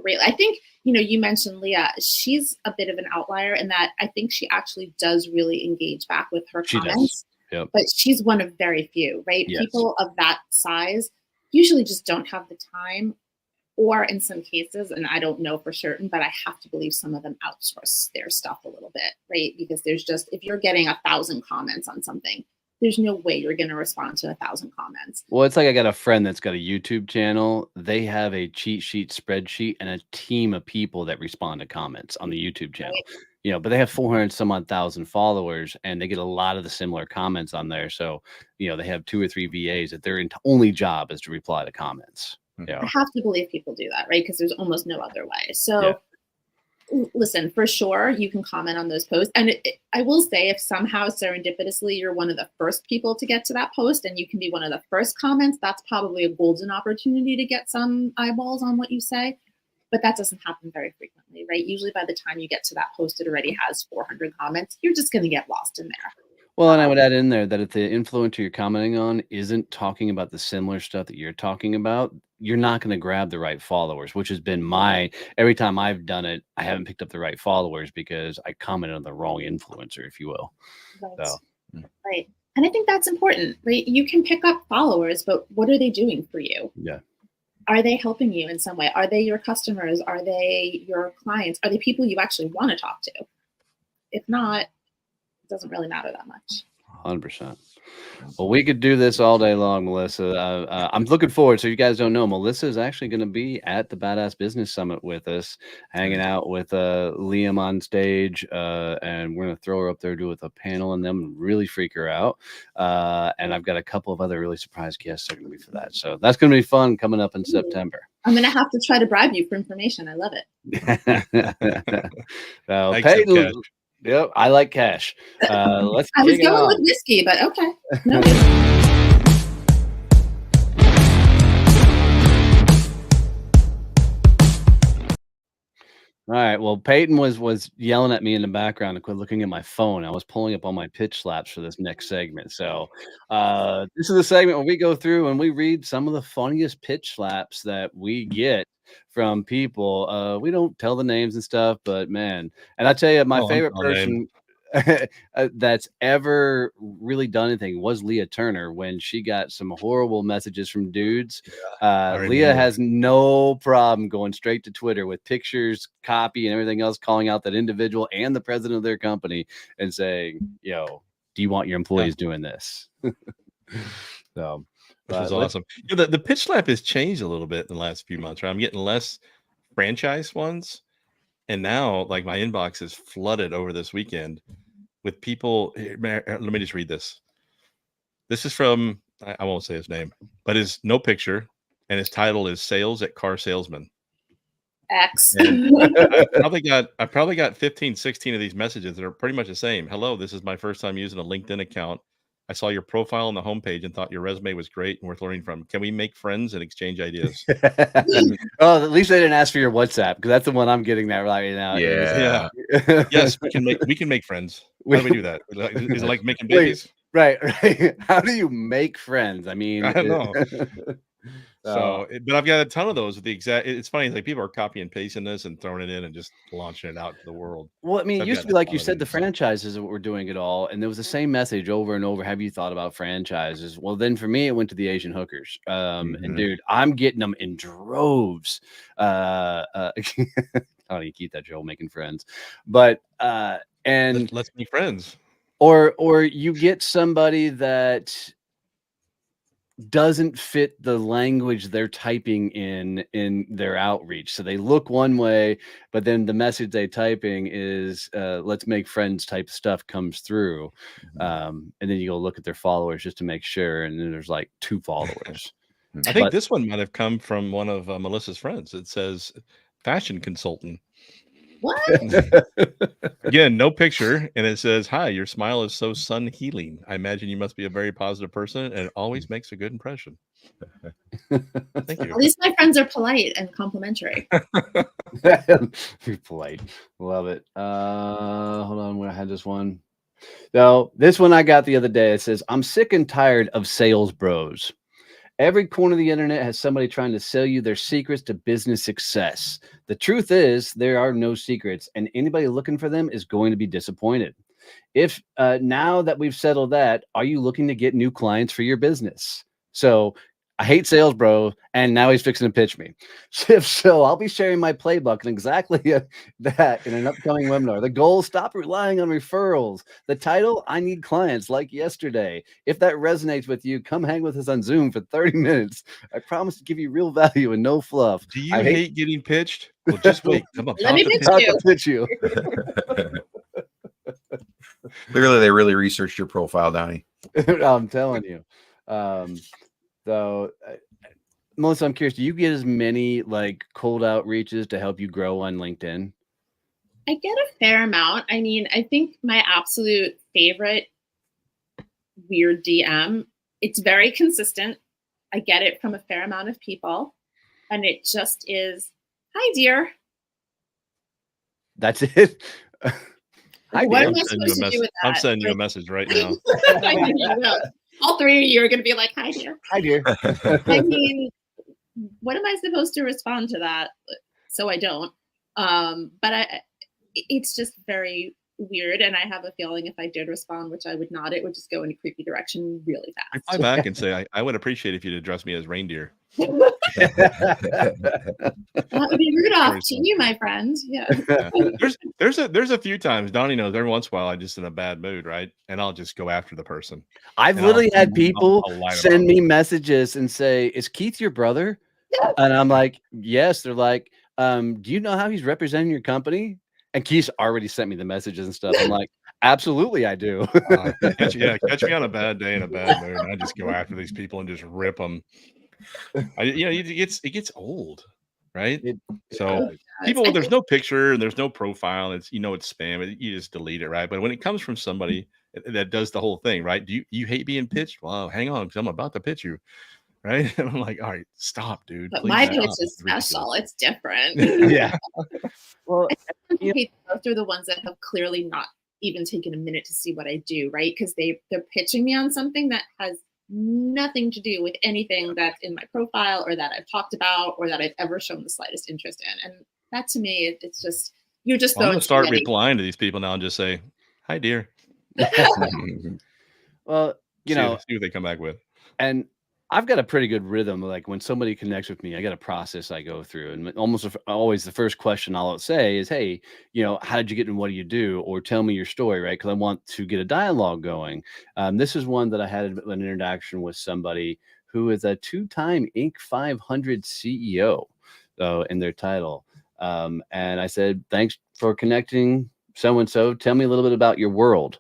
Really, I think, you mentioned Leah. She's a bit of an outlier in that I think she actually does really engage back with her comments. Yep. But she's one of very few, right? Yes. People of that size usually just don't have the time, or in some cases, and I don't know for certain, but I have to believe some of them outsource their stuff a little bit, right? Because there's just, if you're getting 1,000 comments on something, there's no way you're going to respond to 1,000 comments. Well, it's like I got a friend that's got a YouTube channel. They have a cheat sheet spreadsheet and a team of people that respond to comments on the YouTube channel. Right. But they have 400 some odd thousand followers, and they get a lot of the similar comments on there. So, they have 2 or 3 VAs that their only job is to reply to comments. I have to believe people do that, right? Because there's almost no other way. So listen, for sure, you can comment on those posts. And I will say, if somehow serendipitously you're one of the first people to get to that post and you can be one of the first comments, that's probably a golden opportunity to get some eyeballs on what you say. But that doesn't happen very frequently, right? Usually by the time you get to that post, it already has 400 comments. You're just going to get lost in there. Well, and I would add in there that if the influencer you're commenting on isn't talking about the similar stuff that you're talking about, you're not going to grab the right followers, which has been every time I've done it, I haven't picked up the right followers because I commented on the wrong influencer, if you will. Right. So. Right. And I think that's important, right? You can pick up followers, but what are they doing for you? Yeah. Are they helping you in some way? Are they your customers? Are they your clients? Are they people you actually want to talk to? If not, it doesn't really matter that much. 100%. Well, we could do this all day long, Melissa. I'm looking forward. So you guys don't know, Melissa is actually going to be at the Badass Business Summit with us, hanging out with Liam on stage, and we're going to throw her up there with a panel and them really freak her out. And I've got a couple of other really surprise guests that are going to be for that. So that's going to be fun coming up in September. I'm going to have to try to bribe you for information. I love it. So, I accept Peyton, cash. yep, I like cash. Let's I was kick it going off. with whiskey, but okay. No. All right. Well, Peyton was yelling at me in the background to quit looking at my phone. I was pulling up all my pitch slaps for this next segment. So this is the segment where we go through and we read some of the funniest pitch slaps that we get from people. We don't tell the names and stuff, but man, and I tell you, my favorite person that's ever really done anything was Leah Turner when she got some horrible messages from dudes. Leah has no problem going straight to Twitter with pictures, copy, and everything else, calling out that individual and the president of their company and saying, "Yo, do you want your employees doing this?" So, which is awesome. You know, the pitch slap has changed a little bit in the last few months. Right, I'm getting less franchise ones. And now, like, my inbox is flooded over this weekend with people. Let me just read this. This is from, I won't say his name, but his no picture, and his title is Sales at Car Salesman. X. I probably got 15, 16 of these messages that are pretty much the same. Hello, this is my first time using a LinkedIn account. I saw your profile on the homepage and thought your resume was great and worth learning from. Can we make friends and exchange ideas? Oh, at least they didn't ask for your WhatsApp, because that's the one I'm getting that right now. Yeah. Yes, we can make friends. How do we do that? Is it like making babies? Right. How do you make friends? I mean, I don't know. So, but I've got a ton of those with the exact. It's funny, like people are copying and pasting this and throwing it in and just launching it out to the world. Well, I mean, So it I've used got to be like a you ton of said, the these. franchises are what we're doing it all, and there was the same message over and over. Have you thought about franchises? Well, then for me, it went to the Asian hookers. And dude, I'm getting them in droves. I don't even keep that, Joel, making friends, but and let's be friends. Or you get somebody that doesn't fit the language they're typing in their outreach. So they look one way, but then the message they typing is let's make friends type stuff comes through. And then you go look at their followers just to make sure. And then there's like 2 followers. I think this one might have come from one of Melissa's friends. It says fashion consultant. What? Again, no picture, and it says, "Hi, your smile is so sun healing. I imagine you must be a very positive person, and it always makes a good impression." Thank you. At least my friends are polite and complimentary. You're polite. Love it. Hold on, where I had this one. So this one I got the other day. It says, "I'm sick and tired of sales bros. Every corner of the internet has somebody trying to sell you their secrets to business success. The truth is there are no secrets, and anybody looking for them is going to be disappointed. If now that we've settled that, are you looking to get new clients for your business?" So I hate sales, bro, and now he's fixing to pitch me. If so, I'll be sharing my playbook and exactly that in an upcoming webinar. The goal: stop relying on referrals. The title: I need clients like yesterday. If that resonates with you, come hang with us on Zoom for 30 minutes. I promise to give you real value and no fluff. Do you hate getting pitched? Well, just wait. Come on, Let me pitch you. Clearly, they really researched your profile, Donnie. I'm telling you. So, Melissa, I'm curious, do you get as many like cold outreaches to help you grow on LinkedIn? I get a fair amount. I mean, I think my absolute favorite weird DM, it's very consistent. I get it from a fair amount of people. And it just is, "Hi, dear." That's it. What am I supposed to do with that? I'm sending you a message right now. I mean, you will. All 3 of you are going to be like, "Hi, dear." Hi, dear. I mean, what am I supposed to respond to that? So I don't. But it's just very weird. And I have a feeling if I did respond, which I would not, it would just go in a creepy direction really fast. Reply back and say, I would appreciate if you'd address me as reindeer. That would be Rudolph to you, my friend. Yeah. There's a few times, Donnie knows, every once in a while I'm just in a bad mood, right? And I'll just go after the person. I've And literally I'll had people lie send about me it. messages and say, "Is Keith your brother?" And I'm like, "Yes." They're like, "Do you know how he's representing your company?" And Keith's already sent me the messages and stuff. I'm like, "Absolutely, I do." Catch me on a bad day in a bad mood. And I just go after these people and just rip them. It gets old, right? So people, there's no picture and there's no profile. It's it's spam. You just delete it, right? But when it comes from somebody that does the whole thing, right? Do you hate being pitched? Well, hang on, because I'm about to pitch you, right? And I'm like, all right, stop, dude. But Please my stop. pitch is special. It's different. Yeah. Well, those are the ones that have clearly not even taken a minute to see what I do, right? Because they're pitching me on something that has nothing to do with anything that's in my profile or that I've talked about or that I've ever shown the slightest interest in. And that to me, it's just, you're just I'm going gonna start replying to these people now and just say, "Hi, dear." Well, see what they come back with. And I've got a pretty good rhythm. Like when somebody connects with me, I got a process I go through, and almost always the first question I'll say is, "Hey, how did you get in? What do you do?" Or tell me your story, right? Because I want to get a dialogue going. This is one that I had an interaction with somebody who is a 2-time Inc. 500 CEO, in their title. And I said, "Thanks for connecting, so and so. Tell me a little bit about your world."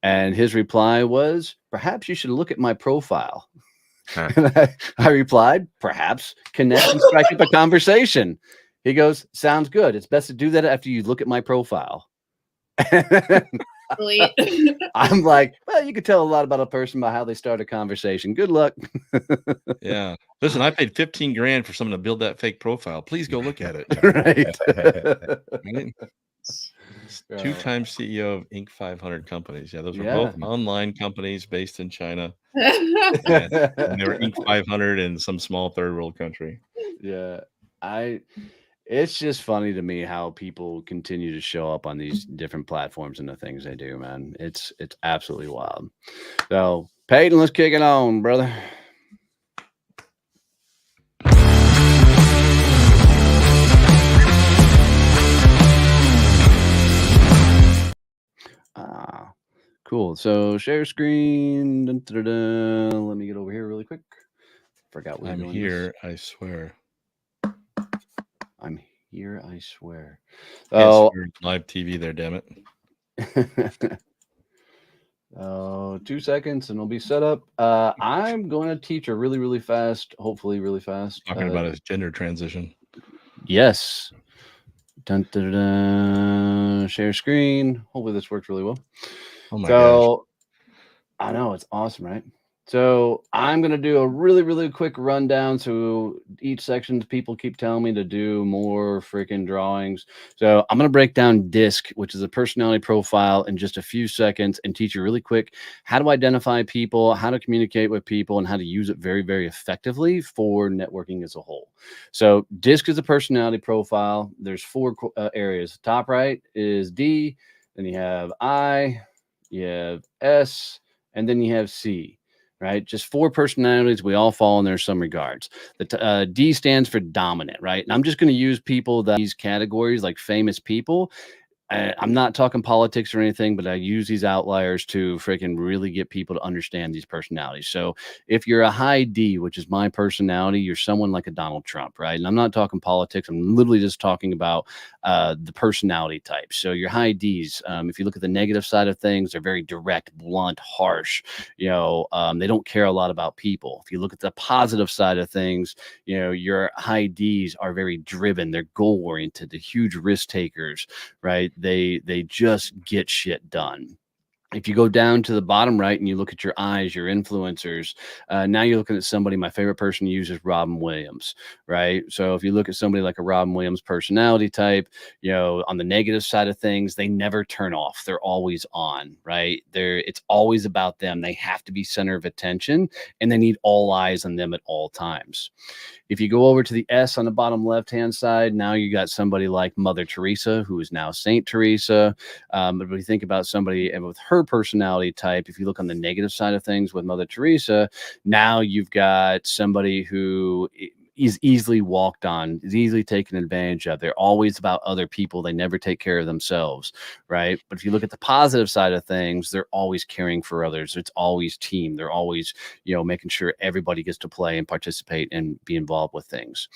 And his reply was, "Perhaps you should look at my profile." And I replied, "Perhaps connect and strike up a conversation." He goes, "Sounds good. It's best to do that after you look at my profile." I'm like, well, you could tell a lot about a person by how they start a conversation. Good luck. Yeah. Listen, I paid 15 grand for someone to build that fake profile. Please go look at it. Right. 2-time CEO of Inc. 500 companies. Yeah, those are both online companies based in China. And they were Inc. 500 in some small third world country. Yeah. It's just funny to me how people continue to show up on these different platforms and the things they do, man. It's absolutely wild. So, Peyton, let's kick it on, brother. Cool. So share screen. Dun, dun, dun, dun. Let me get over here really quick. Forgot we were I'm doing here, this. I swear. I'm here, I swear. Oh, live TV there, damn it. 2 seconds and it'll be set up. I'm going to teach her really, really fast. Hopefully, really fast. Talking about his gender transition. Yes. Dun, dun, dun, dun. Share screen. Hopefully, this works really well. Oh my gosh. I know it's awesome, right? So I'm going to do a really, really quick rundown. So each section, people keep telling me to do more freaking drawings. So I'm going to break down DISC, which is a personality profile, in just a few seconds and teach you really quick how to identify people, how to communicate with people, and how to use it very, very effectively for networking as a whole. So DISC is a personality profile. There's 4 areas. Top right is D, then you have I, you have S, and then you have C. Right? Just 4 personalities. We all fall in there in some regards. The D stands for dominant, right? And I'm just going to use people that these categories, like famous people. I'm not talking politics or anything, but I use these outliers to freaking really get people to understand these personalities. So if you're a high D, which is my personality, you're someone like a Donald Trump, right? And I'm not talking politics. I'm literally just talking about the personality type. So your high Ds, if you look at the negative side of things, they're very direct, blunt, harsh. They don't care a lot about people. If you look at the positive side of things, your high Ds are very driven. They're goal oriented. They're huge risk takers, right? They just get shit done. If you go down to the bottom right and you look at your eyes, your influencers, now you're looking at somebody. My favorite person to use is Robin Williams, right? So if you look at somebody like a Robin Williams personality type, on the negative side of things, they never turn off. They're always on, right? It's always about them. They have to be center of attention, and they need all eyes on them at all times. If you go over to the S on the bottom left-hand side, now you got somebody like Mother Teresa, who is now Saint Teresa. But if we think about somebody and with her personality type, if you look on the negative side of things with Mother Teresa, now you've got somebody who is easily walked on, is easily taken advantage of. They're always about other people. They never take care of themselves, right? But if you look at the positive side of things, they're always caring for others. It's always team. They're always, making sure everybody gets to play and participate and be involved with things.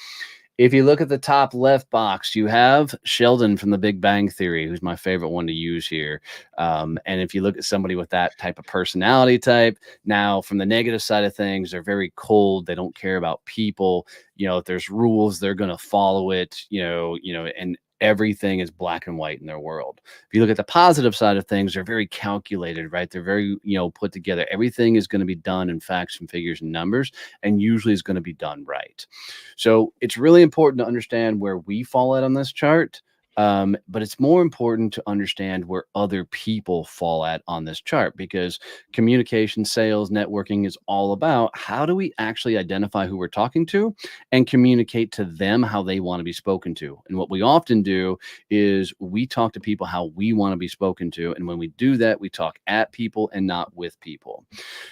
If you look at the top left box, you have Sheldon from The Big Bang Theory, who's my favorite one to use here. And if you look at somebody with that type of personality type, now from the negative side of things, they're very cold. They don't care about people. If there's rules, they're going to follow it, and everything is black and white in their world. If you look at the positive side of things, they're very calculated, right? They're very, put together. Everything is going to be done in facts and figures and numbers, and usually is going to be done right. So it's really important to understand where we fall at on this chart. But it's more important to understand where other people fall at on this chart, because communication, sales, networking is all about how do we actually identify who we're talking to and communicate to them how they want to be spoken to. And what we often do is we talk to people how we want to be spoken to. And when we do that, we talk at people and not with people.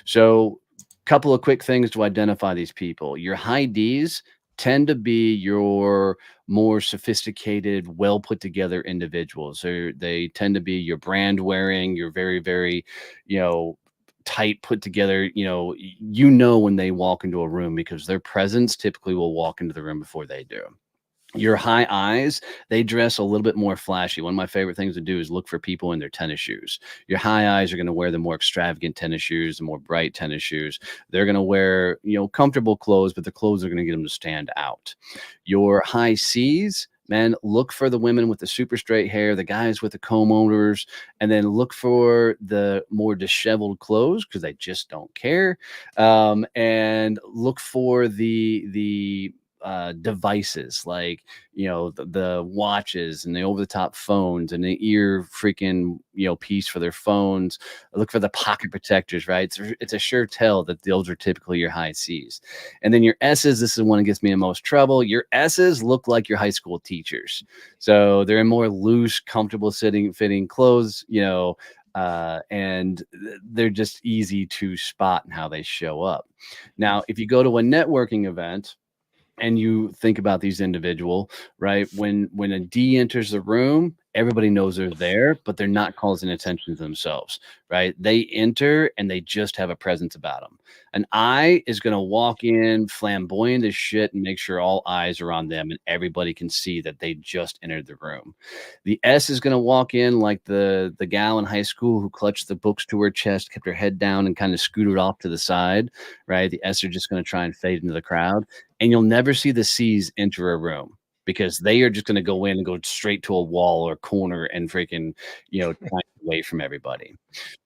So couple of quick things to identify these people. Your high Ds tend to be your more sophisticated, well put together individuals. So they tend to be your brand wearing, your very, very, tight put together, when they walk into a room, because their presence typically will walk into the room before they do. Your high eyes, they dress a little bit more flashy. One of my favorite things to do is look for people in their tennis shoes. Your high eyes are going to wear the more extravagant tennis shoes, the more bright tennis shoes. They're going to wear, comfortable clothes, but the clothes are going to get them to stand out. Your high Cs, man, look for the women with the super straight hair, the guys with the comb overs, and then look for the more disheveled clothes because they just don't care. And look for the devices like the watches and the over-the-top phones and the ear freaking piece for their phones. Look for the pocket protectors, right? It's a sure tell that those are typically your high Cs. And then your S's, this is one that gets me in most trouble. Your S's look like your high school teachers, so they're in more loose, comfortable fitting clothes, and they're just easy to spot in how they show up. Now, if you go to a networking event and you think about these individual, right? When a D enters the room, everybody knows they're there, but they're not causing attention to themselves, right? They enter and they just have a presence about them. An I is going to walk in flamboyant as shit and make sure all eyes are on them and everybody can see that they just entered the room. The S is going to walk in like the gal in high school who clutched the books to her chest, kept her head down and kind of scooted off to the side, right? The S are just going to try and fade into the crowd. And you'll never see the C's enter a room because they are just going to go in and go straight to a wall or corner and freaking, try away from everybody.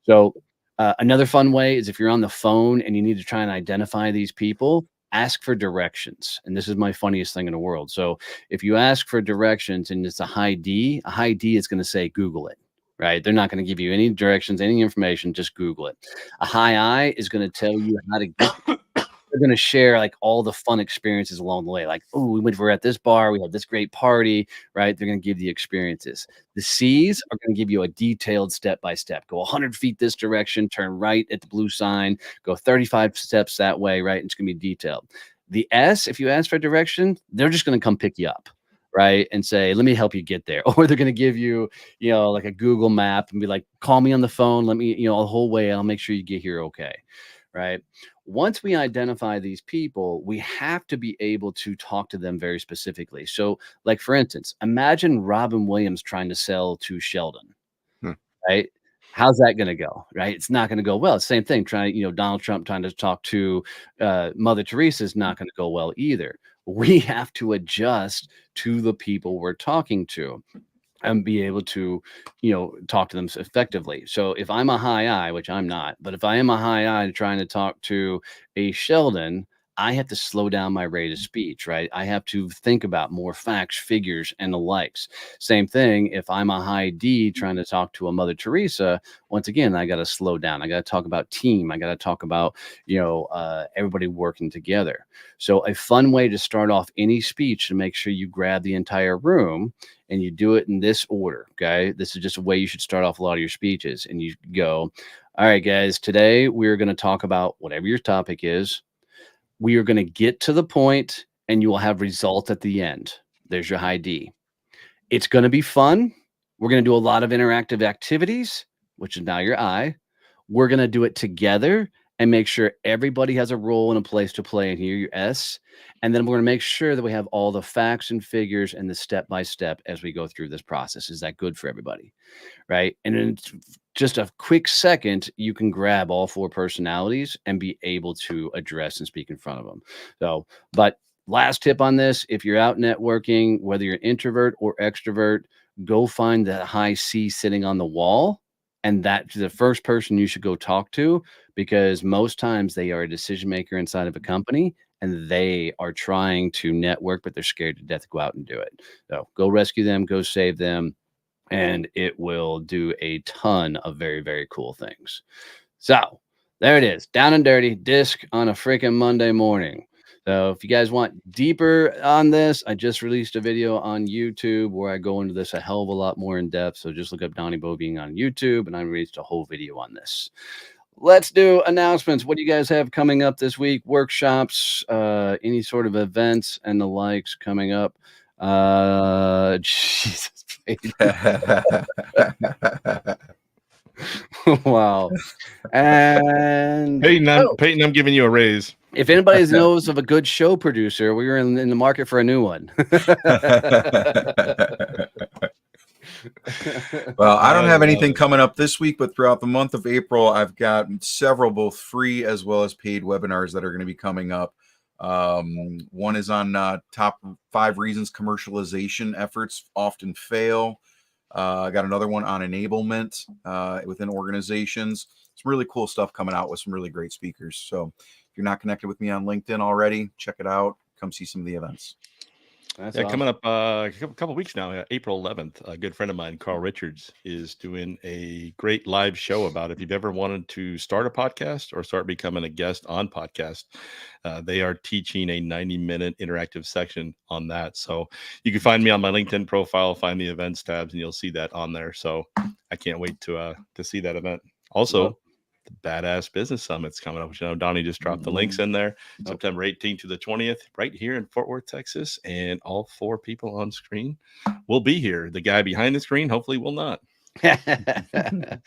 So another fun way is if you're on the phone and you need to try and identify these people, ask for directions. And this is my funniest thing in the world. So if you ask for directions and it's a high D is going to say, Google it. Right? They're not going to give you any directions, any information, just Google it. A high I is going to tell you how to get. They're going to share like all the fun experiences along the way. Like, oh, we're at this bar. We had this great party, right? They're going to give the experiences. The C's are going to give you a detailed step-by-step. Go 100 feet this direction, turn right at the blue sign, go 35 steps that way, right? And it's going to be detailed. The S, if you ask for direction, they're just going to come pick you up, right? And say, let me help you get there. Or they're going to give you, like a Google map and be like, call me on the phone. Let me, the whole way. I'll make sure you get here okay, right? Once we identify these people, we have to be able to talk to them very specifically. So, like, for instance, imagine Robin Williams trying to sell to Sheldon, right? How's that going to go, right? It's not going to go well. Same thing, Donald Trump trying to talk to Mother Teresa is not going to go well either. We have to adjust to the people we're talking to. and be able to, talk to them effectively. So if I'm a high I, which I'm not, but if I am a high I trying to talk to a Sheldon, I have to slow down my rate of speech, right? I have to think about more facts, figures, and the likes. Same thing if I'm a high D trying to talk to a Mother Teresa. Once again, I got to slow down. I got to talk about team. I got to talk about, everybody working together. So a fun way to start off any speech to make sure you grab the entire room, and you do it in this order. Okay. This is just a way you should start off a lot of your speeches. And you go, all right, guys, today we're going to talk about whatever your topic is. We are going to get to the point, and you will have results at the end. There's your high D. It's going to be fun. We're going to do a lot of interactive activities, which is now your I. We're going to do it together and make sure everybody has a role and a place to play in here, your S. And then we're going to make sure that we have all the facts and figures and the step-by-step as we go through this process. Is that good for everybody? Right? And in just a quick second, you can grab all 4 personalities and be able to address and speak in front of them. So, but last tip on this, if you're out networking, whether you're introvert or extrovert, go find the high C sitting on the wall. And that's the first person you should go talk to, because most times they are a decision maker inside of a company and they are trying to network, but they're scared to death to go out and do it. So go rescue them, go save them, and it will do a ton of very, very cool things. So there it is, down and dirty disc on a freaking Monday morning. So if you guys want deeper on this, I just released a video on YouTube where I go into this a hell of a lot more in depth. So just look up Donnie Boving on YouTube, and I released a whole video on this. Let's do announcements. What do you guys have coming up this week? Workshops, any sort of events and the likes coming up? Jesus. Wow. And Peyton, I'm giving you a raise. If anybody knows of a good show producer, we were in the market for a new one. Well, I don't have anything coming up this week, but throughout the month of April, I've got several both free as well as paid webinars that are going to be coming up. One is on top 5 reasons commercialization efforts often fail. I got another one on enablement within organizations. Some really cool stuff coming out with some really great speakers. So if you're not connected with me on LinkedIn already, check it out. Come see some of the events. That's awesome. Coming up a couple weeks now, April 11th, a good friend of mine, Carl Richards, is doing a great live show about if you've ever wanted to start a podcast or start becoming a guest on podcast. They are teaching a 90-minute interactive section on that. So you can find me on my LinkedIn profile, find the events tabs, and you'll see that on there. So I can't wait to see that event. Also, the Badass Business Summit's coming up, which Donnie just dropped the links in there. September 18th to the 20th, right here in Fort Worth, Texas. And all 4 people on screen will be here. The guy behind the screen hopefully will not. And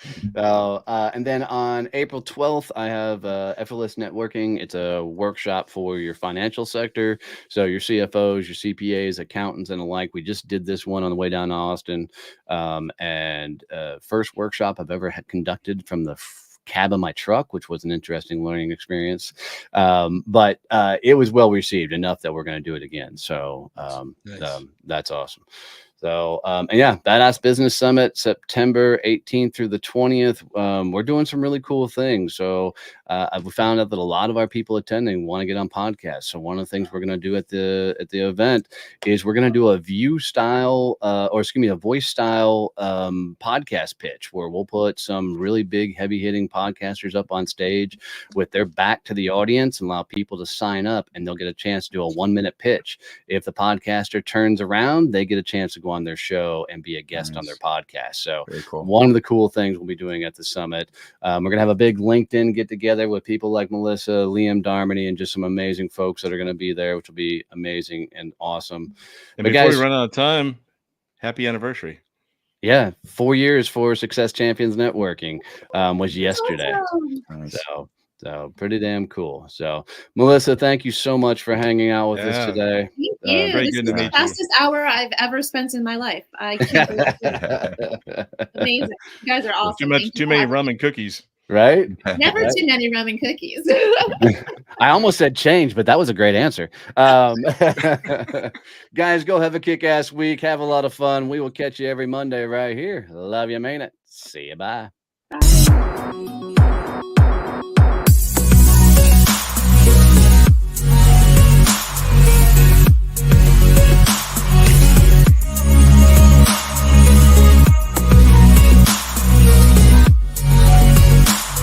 then on April 12th, I have Effortless Networking. It's a workshop for your financial sector. So your CFOs, your CPAs, accountants, and the like. We just did this one on the way down to Austin. First workshop I've ever conducted from the cab of my truck, which was an interesting learning experience. But it was well received enough that we're going to do it again. So nice. That's awesome. So, Badass Business Summit, September 18th through the 20th. We're doing some really cool things. So we found out that a lot of our people attending want to get on podcasts. So one of the things we're going to do at the event is we're going to do a voice style podcast pitch, where we'll put some really big, heavy hitting podcasters up on stage with their back to the audience and allow people to sign up, and they'll get a chance to do a 1-minute pitch. If the podcaster turns around, they get a chance to go on their show and be a guest on their podcast. So cool. One of the cool things we'll be doing at the summit. We're going to have a big LinkedIn get together with people like Melissa, Liam Darmody, and just some amazing folks that are going to be there, which will be amazing and awesome. And before we run out of time, happy anniversary. Yeah, 4 years for Success Champions Networking was yesterday. Nice. So pretty damn cool. So Melissa, thank you so much for hanging out with us today. Thank you. This is the fastest hour I've ever spent in my life. I can't believe it. Amazing. You guys are awesome. Too many rum and cookies. Right? Never Right? too many rum and cookies. I almost said change, but that was a great answer. Guys, go have a kick-ass week. Have a lot of fun. We will catch you every Monday right here. Love you, mean it. See you. Bye. Bye.